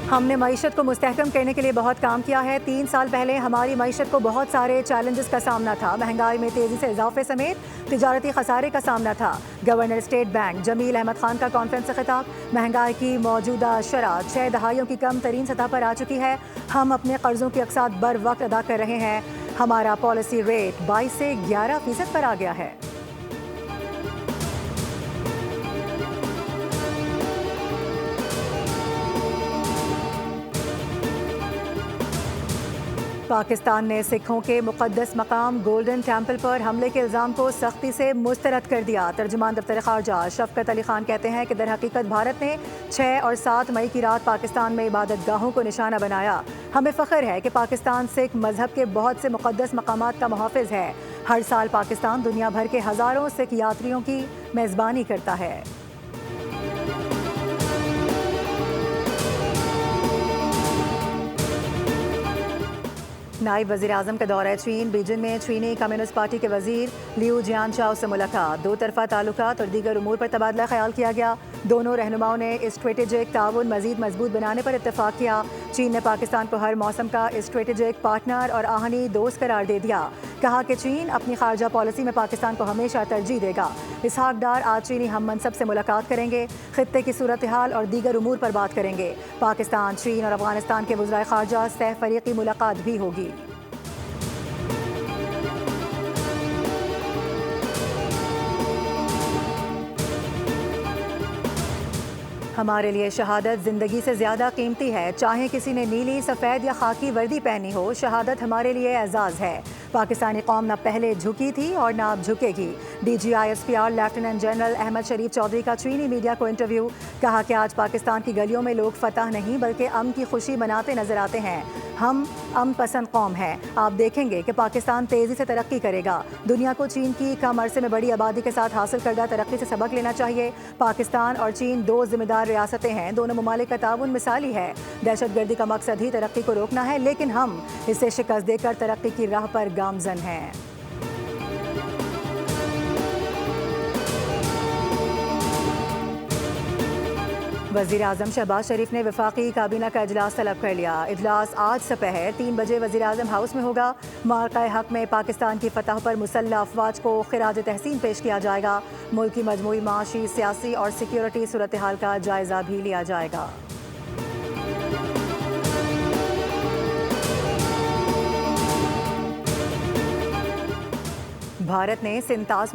हमने मईशत को मुस्तहकम करने के लिए बहुत काम किया है। 3 साल पहले हमारी मईशत को बहुत सारे चैलेंजेस का सामना था। महंगाई में तेज़ी से इजाफे समेत तिजारती खसारे का सामना था। Governor state bank Jamil Ahmed Khan का कॉन्फ्रेंस से खिताब। महंगाई की मौजूदा शरह 6 दहाइयों की कम तरीन सतह पर आ चुकी है। हम अपने कर्जों की अक़सात बर वक्त अदा कर रहे हैं। हमारा पॉलिसी रेट 22 से 11% पर आ गया है। पाकिस्तान ने सिखों के मुक़द्दस मकाम गोल्डन टेम्पल पर हमले के इल्ज़ाम को सख्ती से मुस्तरद कर दिया। तर्जुमान दफ्तर ख़ारजा शफ़क़त अली ख़ान कहते हैं कि दर हकीकत भारत ने 6 और 7 मई की रात पाकिस्तान में इबादत गाहों को निशाना बनाया। हमें फ़ख्र है कि पाकिस्तान सिख मजहब के बहुत से मुक़द्दस मकामात का मुहाफ़िज़ है। हर साल पाकिस्तान दुनिया भर के हज़ारों सिख यात्रियों की मेज़बानी करता है। नायब वज़ीर आज़म का दौरा चीन। बीजिंग में चीनी कम्युनिस्ट पार्टी के वज़ीर लियू जियानचाओ से मुलाकात। 2 तरफ़ा ताल्लुकात और दीगर उमूर पर तबादला ख्याल किया गया। दोनों रहनुमाओं ने स्ट्रेटेजिक ताउन मज़ीद मजबूत बनाने पर इत्तफ़ाक़ किया। चीन ने पाकिस्तान को हर मौसम का स्ट्रेटेजिक पार्टनर और आहनी दोस्त करार दे दिया। कहा कि चीन अपनी खारजा पॉलिसी में पाकिस्तान को हमेशा तरजीह देगा। इसहाक डार आज चीनी हम मनसब से मुलाकात करेंगे। खित्ते की सूरत हाल और दीगर उमूर पर बात करेंगे। पाकिस्तान, चीन और अफगानिस्तान के वज़राए खारजा सह फ़रीक़ी मुलाकात भी होगी। हमारे लिए शहादत ज़िंदगी से ज़्यादा कीमती है। चाहे किसी ने नीली, सफ़ेद या खाकी वर्दी पहनी हो, शहादत हमारे लिए एजाज़ है। पाकिस्तानी कौम न पहले झुकी थी और न अब झुकेगी। DGISPR लेफ्टिनेंट जनरल अहमद शरीफ चौधरी का चीनी मीडिया को इंटरव्यू। कहा कि आज पाकिस्तान की गलियों में लोग फतह नहीं बल्कि अमन की खुशी मनाते नजर आते हैं। हम अमन पसंद कौम हैं। आप देखेंगे कि पाकिस्तान तेज़ी से तरक्की करेगा। दुनिया को चीन की कम अरसे में बड़ी आबादी के साथ हासिल करदा तरक्की से सबक लेना चाहिए। पाकिस्तान और चीन 2 जिम्मेदार रियासतें हैं। दोनों ममालिक का ताउन मिसाली है। दहशतगर्दी का मकसद ही तरक्की को रोकना है, लेकिन हम इसे शिकस्त देकर तरक्की की राह पर गामजन हैं। वज़ीर आज़म शहबाज शरीफ ने वफाकी काबीना का इजलास तलब कर लिया। इजलास आज दोपहर 3 बजे वज़ीर आज़म हाउस में होगा। मार्का हक में पाकिस्तान की फतह पर मुसल्लह अफवाज को खिराज तहसीन पेश किया जाएगा। मुल्क की मजमूई माशी, सियासी और सिक्योरिटी सूरत हाल का जायज़ा भी लिया जाएगा। भारत ने सिंतास